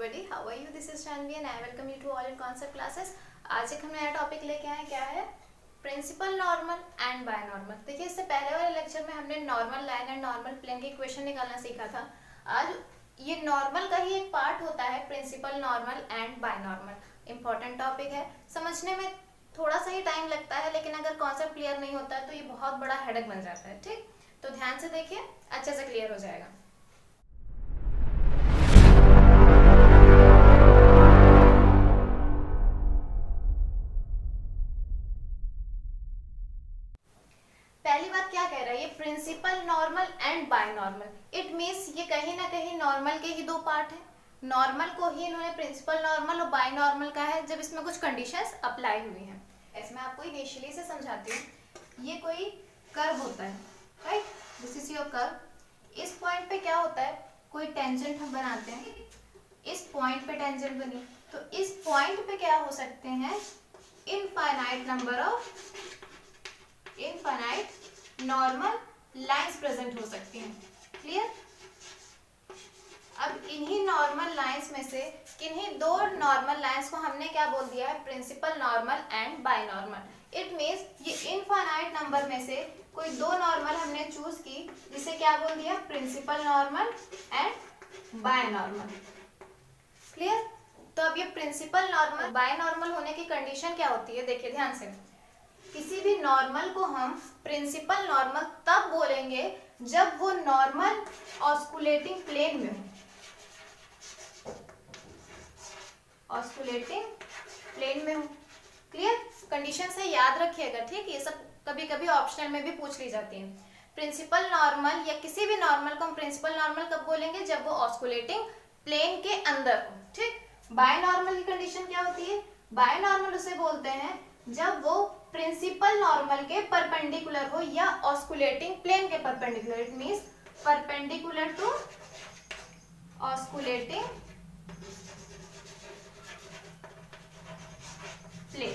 everybody, how are you? This is Shanvi and I welcome you to all in concept classes. आज एक हम नया topic लेके आए, क्या है? Principal normal and binormal. देखिए, इससे पहले वाले लेक्चर में हमने normal line and normal plane के इक्वेशन निकालना सीखा था। आज ये नॉर्मल का ही एक पार्ट होता है, principal normal and binormal. Important topic है, समझने में थोड़ा सा ही टाइम लगता है, लेकिन अगर कॉन्सेप्ट क्लियर नहीं होता है तो ये बहुत बड़ा हेडेक बन जाता है। ठीक, तो ध्यान से देखिए, अच्छे से क्लियर हो जाएगा। पहली बात क्या कह रहा है, ये principal normal and binormal. It means ये कहीं ना कहीं नॉर्मल के ही दो पार्ट हैं। नॉर्मल को ही इन्होंने प्रिंसिपल नॉर्मल और बायनॉर्मल का है जब इसमें कुछ कंडीशंस अप्लाई हुई हैं। ऐसे मैं आपको इनिशियली से समझाती हूँ। ये कोई कर्व होता है, right? This is your curve. इस पॉइंट पे क्या होता है, कोई टेंजेंट हम बनाते हैं। इस पॉइंट पे टेंजेंट बनी तो इस पॉइंट पे क्या हो सकते हैं, infinite number of infinite normal lines present हो सकती हैं। क्लियर? अब इन्हीं नॉर्मल लाइंस में से किन्हीं दो नॉर्मल लाइंस को हमने क्या बोल दिया है, principal normal and binormal. It means ये इनफाइनाइट नंबर में से कोई दो नॉर्मल हमने चूज की, जिसे क्या बोल दिया, principal normal and binormal. Clear? तो अब ये प्रिंसिपल नॉर्मल बायनॉर्मल होने की कंडीशन क्या होती है, देखिए ध्यान से। किसी भी नॉर्मल को हम प्रिंसिपल नॉर्मल तब बोलेंगे जब वो नॉर्मल ऑस्कुलेटिंग प्लेन में हो, ऑस्कुलेटिंग प्लेन में हो। क्लियर? कंडीशन से याद रखिएगा, ठीक? ये सब कभी कभी ऑप्शनल में भी पूछ ली जाती है। प्रिंसिपल नॉर्मल या किसी भी नॉर्मल को हम प्रिंसिपल नॉर्मल कब बोलेंगे, जब वो ऑस्कुलेटिंग प्लेन के अंदर हो। ठीक? बायनॉर्मल की कंडीशन क्या होती है, बायनॉर्मल उसे बोलते हैं जब वो प्रिंसिपल नॉर्मल के परपेंडिकुलर हो या ऑस्कुलेटिंग प्लेन के perpendicular. It means perpendicular to osculating plane.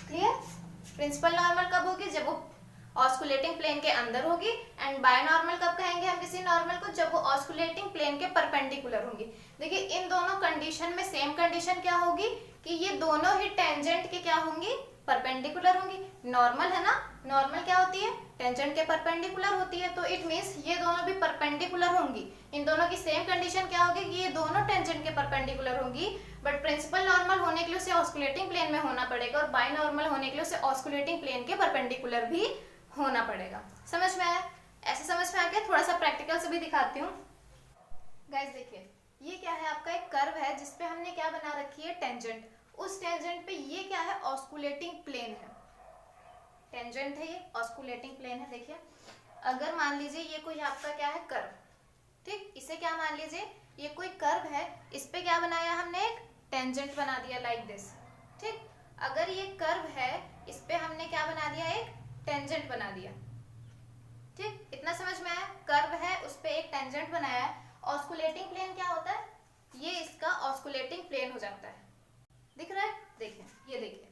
Clear? Principal normal कब होगी, जब वो ऑस्कुलेटिंग प्लेन के अंदर होगी। एंड बायनॉर्मल कब कहेंगे हम किसी नॉर्मल को, जब वो ऑस्कुलेटिंग प्लेन के परपेंडिकुलर होगी। देखिए, इन दोनों कंडीशन में सेम कंडीशन क्या होगी कि ये दोनों ही टेंजेंट के क्या होंगी, परपेंडिकुलर होंगी। नॉर्मल है ना, नॉर्मल क्या होती है, टेंजेंट के परपेंडिकुलर होती है। तो इट मींस ये दोनों भी परपेंडिकुलर होंगी। इन दोनों की सेम कंडीशन क्या होगी कि ये दोनों टेंजेंट के परपेंडिकुलर होंगी। बट प्रिंसिपल नॉर्मल होने के लिए उसे ऑस्कुलेटिंग प्लेन में होना पड़ेगा और बायनॉर्मल होने के लिए उसे ऑस्कुलेटिंग प्लेन के परपेंडिकुलर भी होना पड़ेगा। समझ में आया? ऐसे समझ में आ गया? थोड़ा सा प्रैक्टिकल से भी दिखाती हूँ। गाइस देखिए, ये क्या है, आपका एक कर्व है जिसपे हमने क्या बना रखी है, टेंजेंट। उस टेंजेंट पे ये क्या है, ऑस्कुलेटिंग प्लेन है। टेंजेंट है, ये ऑस्कुलेटिंग प्लेन है। देखिए, अगर मान लीजिए ये कोई आपका क्या है, कर्व। ठीक, इसे क्या मान लीजिए, ये कोई कर्व है, इस पे क्या बनाया हमने, एक टेंजेंट बना दिया लाइक दिस। ठीक, अगर ये कर्व है, इस पे हमने क्या बना दिया, एक टेंजेंट बना दिया। ठीक, इतना समझ में आया? कर्व है, उस पे एक टेंजेंट बनाया है। ऑस्कुलेटिंग प्लेन क्या होता है, ये इसका ऑस्कुलेटिंग प्लेन हो जाता है। दिख रहा है? देखिए, ये देखिए,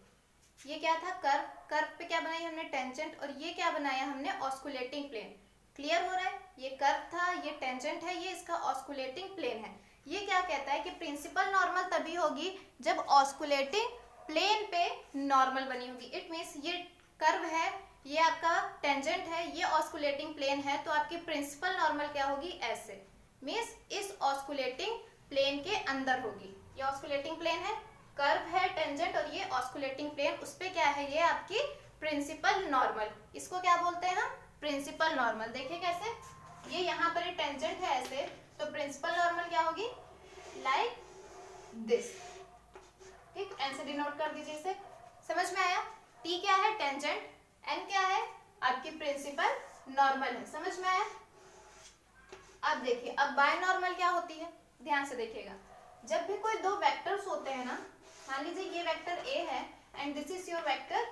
ये क्या था, कर्व। कर्व पे क्या बनाई हमने, टेंजेंट। और ये क्या बनाया हमने, ऑस्कुलेटिंग प्लेन। क्लियर हो रहा है? ये कर्व था, ये टेंजेंट है, ये इसका ऑस्कुलेटिंग प्लेन है। ये क्या कहता है कि प्रिंसिपल नॉर्मल तभी होगी जब ऑस्कुलेटिंग प्लेन पे नॉर्मल बनी होगी। इट मींस ये कर्व है, ये आपका टेंजेंट है, ये ऑस्कुलेटिंग प्लेन है, तो आपकी प्रिंसिपल नॉर्मल क्या होगी, ऐसे। मींस इस ऑस्कुलेटिंग प्लेन के अंदर होगी। ये ऑस्कुलेटिंग प्लेन है, कर्व है, टेंजेंट, और ये ऑस्कुलेटिंग प्लेन, उस पे क्या है, ये आपकी प्रिंसिपल नॉर्मल। इसको क्या बोलते हैं हम, प्रिंसिपल नॉर्मल। देखिए कैसे, ये यहाँ पर ये टेंजेंट है ऐसे, तो प्रिंसिपल नॉर्मल क्या होगी, लाइक दिस। ठीक, एन से डिनोट कर दीजिए इसे। समझ में आया? टी क्या है, टेंजेंट, एन क्या है, आपकी प्रिंसिपल नॉर्मल है। समझ में आया? अब देखिए, अब बायनॉर्मल क्या होती है, ध्यान से देखिएगा। जब भी कोई दो वेक्टर्स होते हैं ना, मान लीजिए ये वेक्टर ए है and this is your vector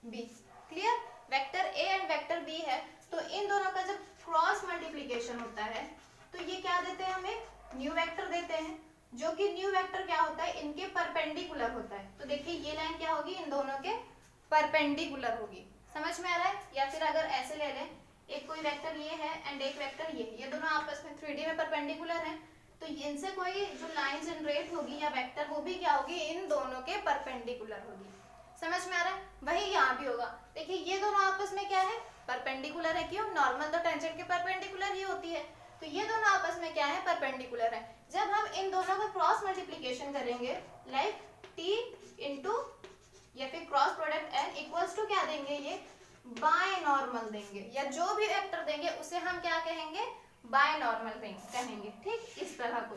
b. Clear? Vector a and vector b है, तो इन दोनों का जब क्रॉस मल्टीप्लीकेशन होता है तो ये क्या देते हैं, हमें न्यू वेक्टर देते हैं, जो कि न्यू वेक्टर क्या होता है, इनके परपेंडिकुलर होता है। तो देखिए, ये लाइन क्या होगी, इन दोनों के परपेंडिकुलर होगी। समझ में आ रहा है? या फिर अगर ऐसे ले लें, एक कोई वेक्टर ये है एंड एक वेक्टर ये दोनों आपस में 3D में परपेंडिकुलर हैं, तो इनसे कोई जो लाइन जनरेट होगी या वेक्टर, वो भी क्या होगी, इन दोनों के परपेंडिकुलर होगी। समझ में आ रहा है? वही यहाँ भी होगा। देखिए ये दोनों आपस में क्या है, परपेंडिकुलर है। क्यों? नॉर्मल तो टेंजेंट के परपेंडिकुलर ही होती है, तो ये दोनों आपस में क्या है, परपेंडिकुलर है। जब हम इन दोनों का क्रॉस मल्टीप्लीकेशन करेंगे, लाइक टी इंटू या फिर cross product n equals to क्या देंगे, ये बाय नॉर्मल देंगे, या जो भी वेक्टर देंगे उसे हम क्या कहेंगे, बाय नॉर्मल कहेंगे। ठीक, इस तरह को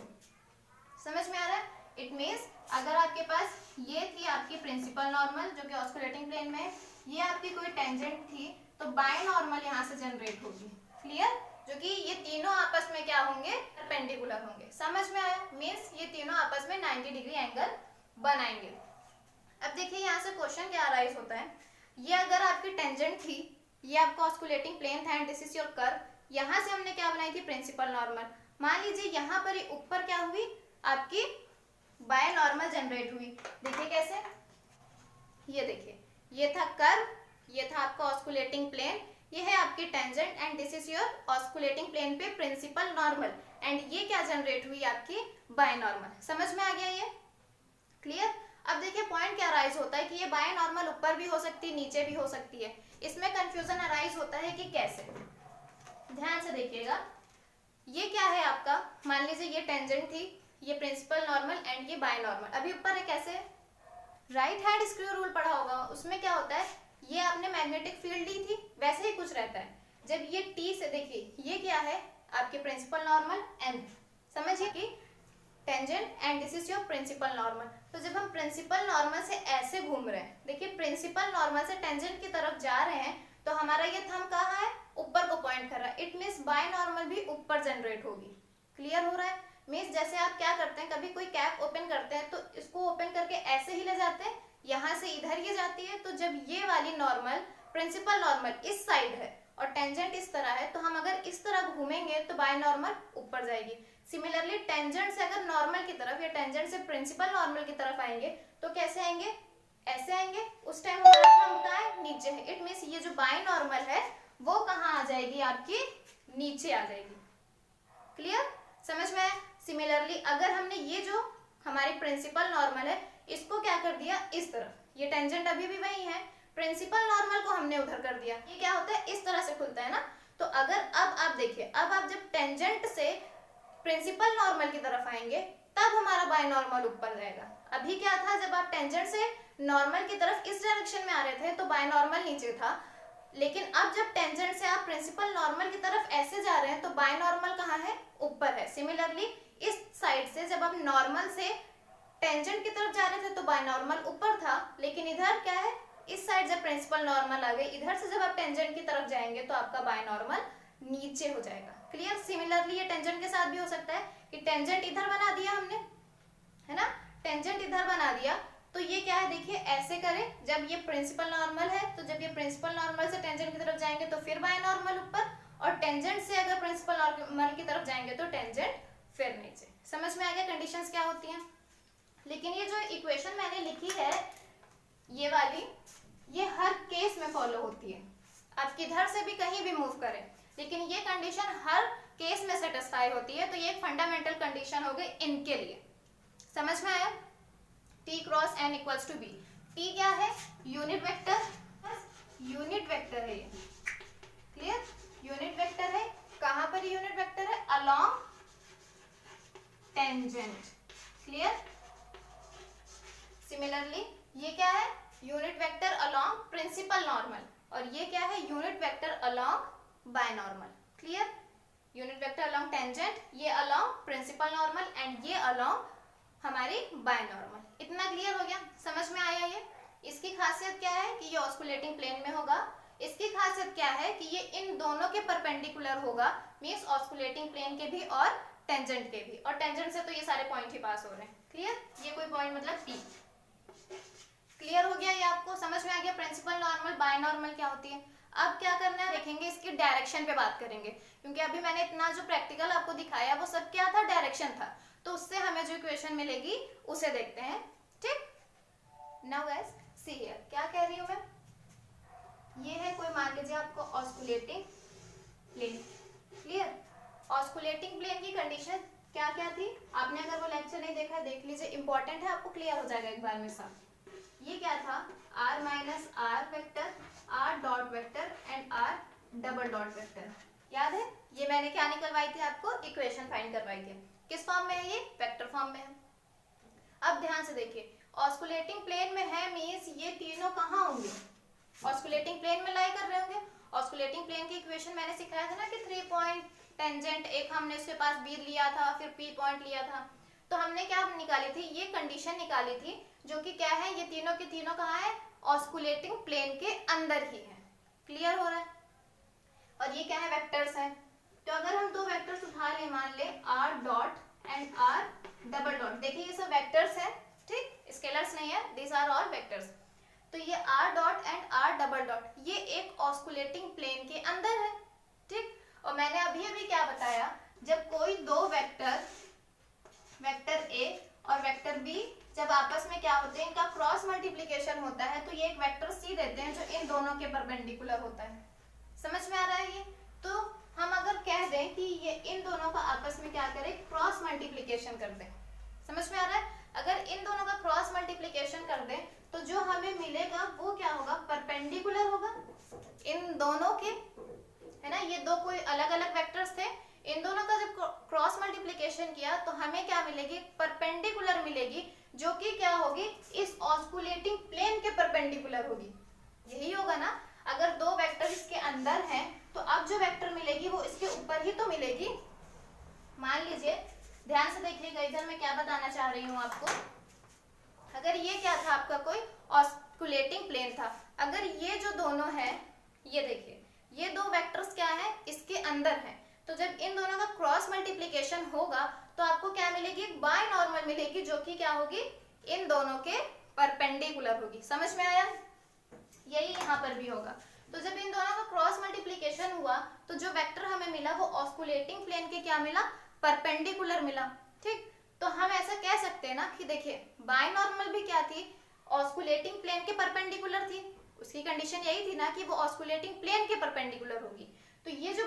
समझ में आ रहा है? इट मीन्स अगर आपके पास ये थी आपकी प्रिंसिपल नॉर्मल जो कि ऑस्कुलेटिंग प्लेन में, ये आपकी कोई टेंजेंट थी, तो बाय नॉर्मल यहाँ से जनरेट होगी। क्लियर? जो कि ये तीनों आपस में क्या होंगे, परपेंडिकुलर होंगे। समझ में आया? मीन्स ये तीनों आपस में 90 डिग्री एंगल बनाएंगे। अब देखिए यहाँ से क्वेश्चन क्या अराइज होता है, ये अगर आपकी टेंजेंट थी, ये आपका ऑस्कुलेटिंग प्लेन था and this is your curve, यहाँ से हमने क्या बनाई थी, प्रिंसिपल नॉर्मल। मान लीजिए यहाँ पर ऊपर क्या हुई, आपकी बाय नॉर्मल जनरेट हुई। देखिए कैसे, ये देखिए, ये था कर्व, ये था आपका ऑस्कुलेटिंग प्लेन, ये है आपकी tangent and this is your osculating plane पे प्रिंसिपल नॉर्मल, एंड ये क्या जनरेट हुई, आपकी बाय नॉर्मल। समझ में आ गया ये? क्लियर? अब देखिए पॉइंट क्या अराइज होता है कि ये बाय नॉर्मल ऊपर भी हो सकती है, नीचे भी हो सकती है। इसमें कंफ्यूजन अराइज होता है कि कैसे, ध्यान से देखिएगा। ये क्या है आपका, मान लीजिए ये टेंजेंट थी, ये प्रिंसिपल नॉर्मल एंड ये बाय नॉर्मल। अभी ऊपर है कैसे, राइट हैंड स्क्रू रूल पढ़ा होगा, उसमें क्या होता है, ये आपने मैग्नेटिक फील्ड ली थी, वैसे ही कुछ रहता है। जब ये टी से, देखिए ये क्या है, आपके प्रिंसिपल नॉर्मल एन, समझिए कि tangent and this is your principal normal. तो जब हम प्रिंसिपल नॉर्मल से ऐसे घूम रहे हैं, देखिए प्रिंसिपल नॉर्मल से टेंजेंट की तरफ जा रहे हैं, तो हमारा ये थंब कहाँ है, ऊपर को पॉइंट कर रहा है। इट मीन्स बाय नॉर्मल भी ऊपर जनरेट होगी। क्लियर हो रहा है? मीन्स जैसे आप क्या करते हैं, कभी कोई कैप ओपन करते हैं तो इसको ओपन करके ऐसे ही ले जाते हैं, यहाँ से इधर ये जाती है, तो जब ये वाली नॉर्मल प्रिंसिपल नॉर्मल इस साइड है और टेंजेंट इस तरह है, तो हम अगर इस तरह घूमेंगे तो बाय नॉर्मल ऊपर जाएगी। सिमिलरली टेंजेंट से अगर नॉर्मल की तरफ या टेंजेंट से प्रिंसिपल नॉर्मल की तरफ आएंगे तो कैसे आएंगे, ऐसे आएंगे, उस टाइम हमारा थंब कहाँ है, नीचे है। इट मीन्स ये जो बाय नॉर्मल है वो कहाँ आ जाएगी, आपकी नीचे आ जाएगी। क्लियर? समझ में आया? सिमिलरली अगर हमने ये जो हमारी प्रिंसिपल नॉर्मल है इसको क्या कर दिया, इस तरफ, ये टेंजेंट अभी भी वही है, प्रिंसिपल नॉर्मल को हमने उधर कर दिया, ये क्या होता है, इस तरह से खुलता है ना। तो अगर अब आप देखिए, अब आप जब टेंजेंट से प्रिंसिपल नॉर्मल की तरफ आएंगे तब हमारा बाय नॉर्मल ऊपर जाएगा। अभी क्या था, जब आप टेंजेंट से नॉर्मल की तरफ इस डायरेक्शन में आ रहे थे तो बाय नॉर्मल नीचे था, लेकिन अब जब टेंजेंट से आप प्रिंसिपल नॉर्मल की तरफ ऐसे जा रहे हैं तो बाय नॉर्मल कहाँ है, ऊपर है। सिमिलरली इस साइड से जब आप नॉर्मल से टेंजेंट की तरफ जा रहे थे तो बाय नॉर्मल ऊपर था, लेकिन इधर क्या है, इस साइड जब प्रिंसिपल नॉर्मल आ गई, इधर से जब आप टेंजेंट की तरफ जाएंगे तो आपका बाय नॉर्मल नीचे हो जाएगा। क्लियर? सिमिलरली ये टेंजेंट के साथ भी हो सकता है कि टेंजेंट इधर बना दिया हमने, है ना, टेंजेंट इधर बना दिया, तो ये क्या है, देखिए ऐसे करें, जब ये प्रिंसिपल नॉर्मल है तो जब ये प्रिंसिपल नॉर्मल से टेंजेंट की तरफ जाएंगे तो फिर बाय नॉर्मल ऊपर, और टेंजेंट से अगर प्रिंसिपल नॉर्मल की तरफ जाएंगे तो टेंजेंट फिर नीचे। समझ में आ गया कंडीशंस क्या होती हैं? लेकिन ये जो इक्वेशन मैंने लिखी है ये वाली, ये हर केस में फॉलो होती है। आप किधर से भी कहीं भी मूव करें, लेकिन ये कंडीशन हर केस में सेटिस्फाई होती है, तो ये एक फंडामेंटल कंडीशन हो गई इनके लिए। समझ में आया? T cross n equals to b. T क्या है, यूनिट वेक्टर, यूनिट वेक्टर है ये। क्लियर? यूनिट वेक्टर है, कहां पर यूनिट वेक्टर है, अलोंग टेंजेंट। क्लियर? सिमिलरली ये क्या है, unit vector along principal normal, और ये क्या है, unit vector along binormal. Clear? Unit vector along tangent, ये अलोंग प्रिंसिपल नॉर्मल एंड ये अलोंग हमारी बाय नॉर्मल। इतना क्लियर हो गया? समझ में आया ये? इसकी खासियत क्या है कि ये ऑस्कुलेटिंग प्लेन में होगा। इसकी खासियत क्या है कि ये इन दोनों के परपेंडिकुलर होगा, मींस ऑस्कुलेटिंग प्लेन के भी और टेंजेंट के भी, और टेंजेंट से तो ये सारे पॉइंट ही पास हो रहे हैं। क्लियर? ये कोई पॉइंट मतलब P। क्लियर हो गया ये? आपको समझ में आ गया प्रिंसिपल नॉर्मल बाय नॉर्मल क्या होती है? अब क्या करना है, देखेंगे इसकी डायरेक्शन पे बात करेंगे, क्योंकि अभी मैंने इतना जो प्रैक्टिकल आपको दिखाया वो सब क्या था, डायरेक्शन था, तो उससे हमें जो इक्वेशन मिलेगी उसे देखते हैं। ठीक, नाउ गाइस सी हियर, क्या कह रही हूं मैं, ये है कोई मान लीजिए आपको osculating plane. Clear? Osculating plane की कंडीशन क्या क्या थी, लेक्चर नहीं देखा है देख लीजिए, इंपॉर्टेंट है, आपको क्लियर हो जाएगा एक बार में सब। ये क्या था, r minus r vector, r dot vector and r double dot vector, याद है? ये मैंने क्या निकलवाई थी आपको, इक्वेशन फाइंड करवाई थी। किस फॉर्म में है ये, वेक्टर फॉर्म में है। अब ध्यान से देखिए, ऑस्कुलेटिंग प्लेन में है मींस ये तीनों कहाँ होंगे, ऑस्कुलेटिंग प्लेन में लाई कर रहे होंगे। ऑस्कुलेटिंग प्लेन की इक्वेशन मैंने सिखाया था ना कि 3 पॉइंट टेंजेंट, एक हमने उसके पास बी लिया था, फिर पी पॉइंट लिया था, तो हमने क्या निकाली थी, ये कंडीशन निकाली थी जो कि क्या है, ये तीनों के तीनों कहाँ है, ऑस्कुलेटिंग प्लेन के अंदर ही है। क्लियर हो रहा है? और ये क्या है, वेक्टर्स है। तो अगर हम दो वेक्टर्स उठा ले, मान ले r dot and r double dot, देखिए ये सब वेक्टर्स है, ठीक, स्केलर्स नहीं है, दिस आर ऑल वेक्टर्स। तो ये r dot and r double dot ये एक ऑस्कुलेटिंग प्लेन के अंदर है, ठीक। और मैंने अभी अभी क्या बताया, जब कोई दो वेक्टर, वेक्टर a और वेक्टर b जब आपस में क्या होते हैं, इनका क्रॉस मल्टीप्लिकेशन होता है, तो ये एक वेक्टर c देते हैं जो इन दोनों के परपेंडिकुलर होता है। समझ में आ रहा है ये? तो हम अगर कह दें कि ये इन दोनों का आपस में क्या करें, क्रॉस मल्टीप्लिकेशन कर दें, समझ में आ रहा है? अगर इन दोनों का क्रॉस मल्टीप्लिकेशन कर दें तो जो हमें मिलेगा वो क्या होगा, परपेंडिकुलर होगा इन दोनों के, है ना। ये दो कोई अलग अलग वेक्टर्स थे, इन दोनों का जब क्रॉस मल्टीप्लिकेशन किया तो हमें क्या मिलेगी, परपेंडिकुलर मिलेगी, जो कि क्या होगी, इस ऑस्कुलेटिंग प्लेन के परपेंडिकुलर होगी। यही होगा ना, अगर दो वेक्टर इसके अंदर हैं तो अब जो वेक्टर मिलेगी वो इसके ऊपर ही तो मिलेगी। मान लीजिए, ध्यान से देखिएगा, इधर मैं क्या बताना चाह रही हूँ आपको। अगर ये क्या था, आपका कोई ऑस्कुलेटिंग प्लेन था, अगर ये जो दोनों है, ये देखिए ये दो वेक्टर्स क्या है, इसके अंदर है, तो जब इन दोनों का क्रॉस मल्टीप्लिकेशन होगा तो आपको क्या मिलेगी, एक बाय नॉर्मल मिलेगी, जो कि क्या होगी, इन दोनों के परपेंडिकुलर होगी। समझ में आया? यही यहाँ पर भी होगा। तो जब इन दोनों का क्रॉस मल्टीप्लिकेशन हुआ तो जो वेक्टर हमें मिला वो ऑस्कुलेटिंग प्लेन के क्या मिला, परपेंडिकुलर मिला, ठीक। तो हम ऐसा कह सकते हैं ना कि देखिए बाय नॉर्मल भी क्या थी, ऑस्कुलेटिंग प्लेन के परपेंडिकुलर थी, उसकी कंडीशन यही थी ना कि वो ऑस्कुलेटिंग प्लेन के परपेंडिकुलर होगी। तो ये जो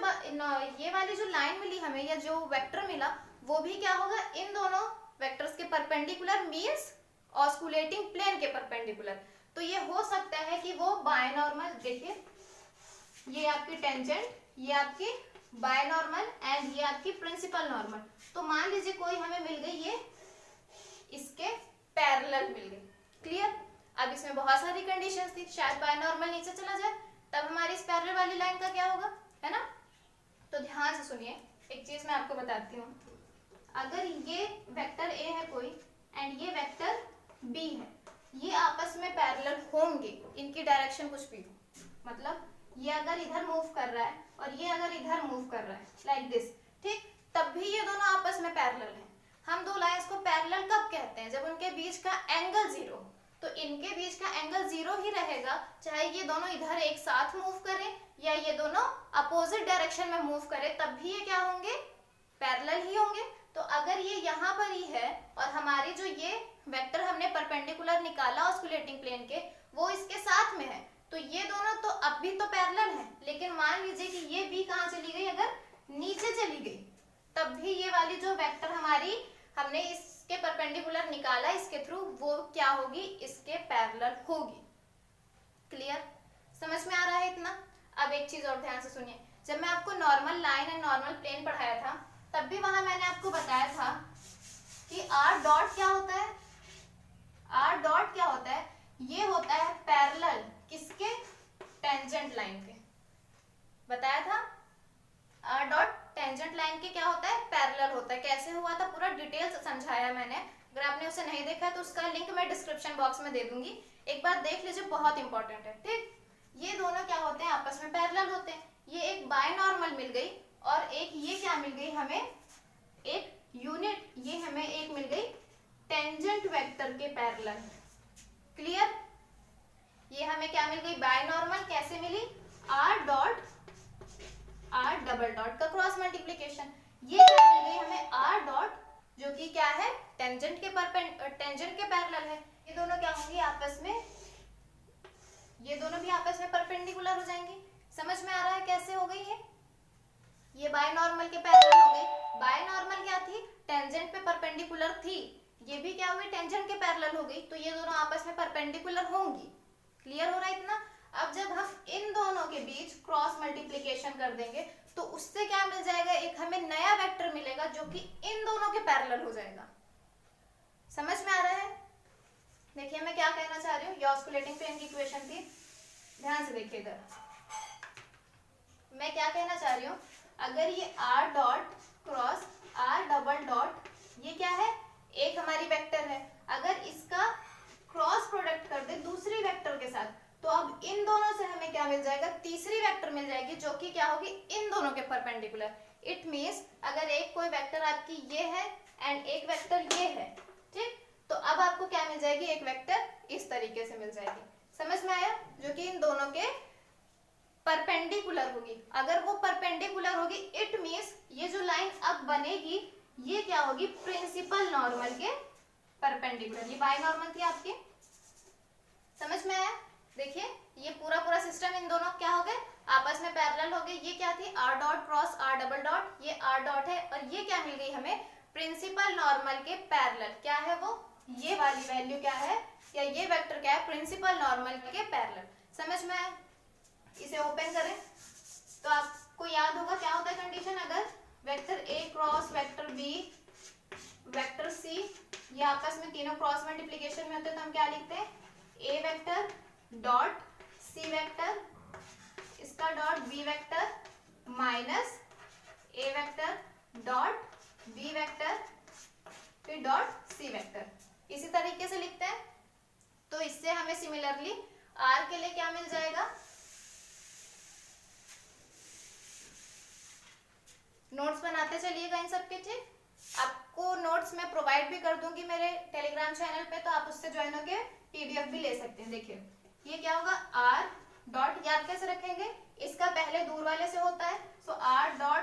ये वाली जो लाइन मिली हमें या जो वेक्टर मिला वो भी क्या होगा, इन दोनों वेक्टर्स के परपेंडिकुलर मींस ऑस्कुलेटिंग प्लेन के परपेंडिकुलर। तो ये हो सकता है कि वो बाय नॉर्मल, देखिए ये आपकी टेंजेंट, ये आपकी बाय नॉर्मल एंड ये आपकी प्रिंसिपल नॉर्मल। तो मान लीजिए कोई हमें मिल गई, ये इसके पैरेलल मिल गई। क्लियर? अब इसमें बहुत सारी कंडीशंस थी, शायद बाय नॉर्मल नीचे चला जाए, तब हमारी इस पैरेलल वाली लाइन का क्या होगा, है ना। तो ध्यान से सुनिए, एक चीज मैं आपको बताती हूँ। अगर ये वेक्टर ए है कोई एंड ये वेक्टर बी है, ये आपस में पैरेलल होंगे, इनकी डायरेक्शन कुछ भी हो, मतलब ये अगर इधर मूव कर रहा है और ये अगर इधर मूव कर रहा है लाइक दिस, ठीक, तब भी ये दोनों आपस में पैरेलल हैं। हम दो लाइंस को पैरेलल कब कहते हैं, जब उनके बीच का एंगल जीरो, तो इनके बीच का एंगल जीरो ही रहेगा, चाहे ये दोनों इधर एक साथ मूव करें या ये दोनों अपोजिट डायरेक्शन में मूव करें, तब भी ये क्या होंगे, पैरेलल ही होंगे। तो अगर ये यहाँ पर ही है और हमारी जो ये वेक्टर हमने परपेंडिकुलर निकाला ऑस्कुलेटिंग प्लेन के, वो इसके साथ में है, तो ये दोनों तो अब भी तो पैरेलल है। लेकिन मान लीजिए कि ये बी कहाँ चली गई, अगर नीचे चली गई, तब भी ये वाली जो वेक्टर हमारी हमने इसके परपेंडिकुलर निकाला इसके थ्रू, वो क्या होगी, इसके पैरेलल होगी। क्लियर? समझ में आ रहा है इतना? अब एक चीज और ध्यान से सुनिए, जब मैं आपको normal line and normal plane पढ़ाया था तब भी वहां मैंने आपको बताया था कि आर डॉट क्या होता है, आर डॉट क्या होता है, ये होता है पैरेलल किसके, टेंजेंट लाइन के, बताया था। आर डॉट टेंजेंट लाइन के क्या होता है, पैरेलल होता है। कैसे हुआ था पूरा डिटेल से समझाया मैंने, अगर आपने उसे नहीं देखा है तो उसका लिंक मैं डिस्क्रिप्शन बॉक्स में दे दूंगी, एक बार देख लीजिए, बहुत इंपॉर्टेंट है, ठीक। ये दोनों क्या होते हैं, आपस में पैरेलल होते हैं। ये एक बाय नॉर्मल मिल गई और एक ये क्या मिल गई हमें, एक यूनिट, ये हमें एक मिल गई टेंजेंट वेक्टर के पैरेलल। क्लियर? ये हमें क्या मिल गई, बाय नॉर्मल, कैसे मिली, R dot R double dot का क्रॉस मल्टीप्लिकेशन। ये क्या मिल गई हमें, आर डॉट, जो कि क्या है, टेंजेंट के पैरेलल है। ये दोनों क्या होंगी आपस में, ये दोनों भी आपस में परपेंडिकुलर हो जाएंगी। समझ में आ रहा है कैसे हो गई ये बाय नॉर्मल के पैरेलल हो गई। बाय नॉर्मल क्या थी, टेंजेंट पे परपेंडिकुलर थी, ये भी क्या हुई, टेंजेंट के पैरेलल हो गई, तो ये दोनों आपस में परपेंडिकुलर होंगी। क्लियर हो रहा है इतना। अब जब हम इन दोनों के बीच क्रॉस मल्टीप्लिकेशन कर देंगे तो उससे क्या मिल जाएगा, एक हमें नया वेक्टर मिलेगा जो कि इन दोनों के पैरेलल हो जाएगा। समझ में आ रहा है। देखिए मैं क्या कहना चाह रही हूँ, ये ऑस्कुलेटिंग प्लेन की इक्वेशन थी, ध्यान से देखिए इधर मैं क्या कहना चाह रही हूँ। अगर ये r dot cross r double dot ये क्या है, एक हमारी वेक्टर है, अगर इसका क्रॉस प्रोडक्ट कर दे दूसरी वेक्टर के साथ तो अब इन दोनों से हमें क्या मिल जाएगा, तीसरी वेक्टर मिल जाएगी जो कि क्या होगी, इन दोनों के परपेंडिकुलर। इट मींस अगर एक कोई वेक्टर आपकी ये है एंड एक वेक्टर ये है, ठीक, तो अब आपको क्या मिल जाएगी, एक वेक्टर इस तरीके से मिल जाएगी। समझ में आया, जो कि इन दोनों के परपेंडिकुलर होगी। अगर वो परपेंडिकुलर होगी इट मींस ये जो लाइन अब बनेगी ये क्या होगी, प्रिंसिपल नॉर्मल के परपेंडिकुलर। ये बाय नॉर्मल थी आपकी, समझ में आया। देखिए ये पूरा पूरा सिस्टम इन दोनों क्या हो गए, आपस में पैरेलल हो गए। ये क्या थी, r dot cross r double dot, ये r डॉट है और ये क्या मिल गई हमें, प्रिंसिपल नॉर्मल के पैरेलल। क्या है वो, ये वाली वैल्यू क्या है, या ये वेक्टर क्या है, प्रिंसिपल नॉर्मल के पैरेलल। समझ में आया। इसे ओपन करें तो आपको याद होगा क्या होता है कंडीशन, अगर vector a cross vector b vector c ये आपस में तीनों क्रॉस मल्टीप्लिकेशन में होते हैं तो हम क्या लिखते हैं, a vector dot c vector, इसका dot b vector minus a vector dot b vector फिर डॉट c वेक्टर। इसी तरीके से लिखते हैं। तो इससे हमें सिमिलरली r के लिए क्या मिल जाएगा, नोट्स बनाते चलिएगा इन सब के, ठीक। आपको नोट्स मैं प्रोवाइड भी कर दूंगी मेरे टेलीग्राम चैनल पे, तो आप उससे ज्वाइन होके पीडीएफ भी ले सकते हैं। देखिए ये क्या होगा, r डॉट, याद कैसे रखेंगे, इसका पहले दूर वाले से होता है, सो r डॉट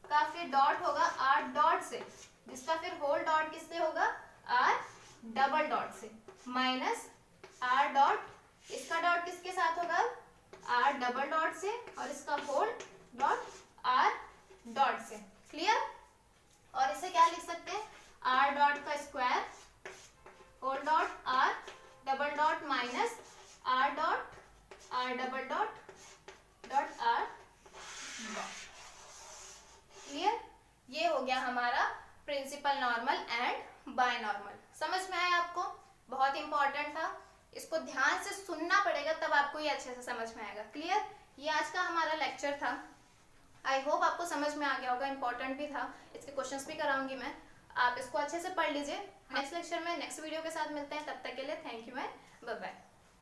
का फिर डॉट होगा r डॉट से, जिसका फिर होल डॉट किससे होगा, r डबल डॉट से, माइनस r डॉट, इसका डॉट किसके साथ होगा, r डबल डॉट से, और इसका होल डॉट r डॉट से। क्लियर। और इसे क्या लिख सकते हैं, r डॉट का square whole dot r double dot minus r dot r double dot dot r dot. Clear. ये हो गया हमारा principal normal and binormal. समझ में आया आपको, बहुत इंपॉर्टेंट था, इसको ध्यान से सुनना पड़ेगा तब आपको ये अच्छे से समझ में आएगा। क्लियर। ये आज का हमारा लेक्चर था, आई होप आपको समझ में आ गया होगा, इंपॉर्टेंट भी था, इसके क्वेश्चंस भी कराऊंगी मैं, आप इसको अच्छे से पढ़ लीजिए। नेक्स्ट लेक्चर में नेक्स्ट वीडियो के साथ मिलते हैं, तब तक के लिए थैंक यू।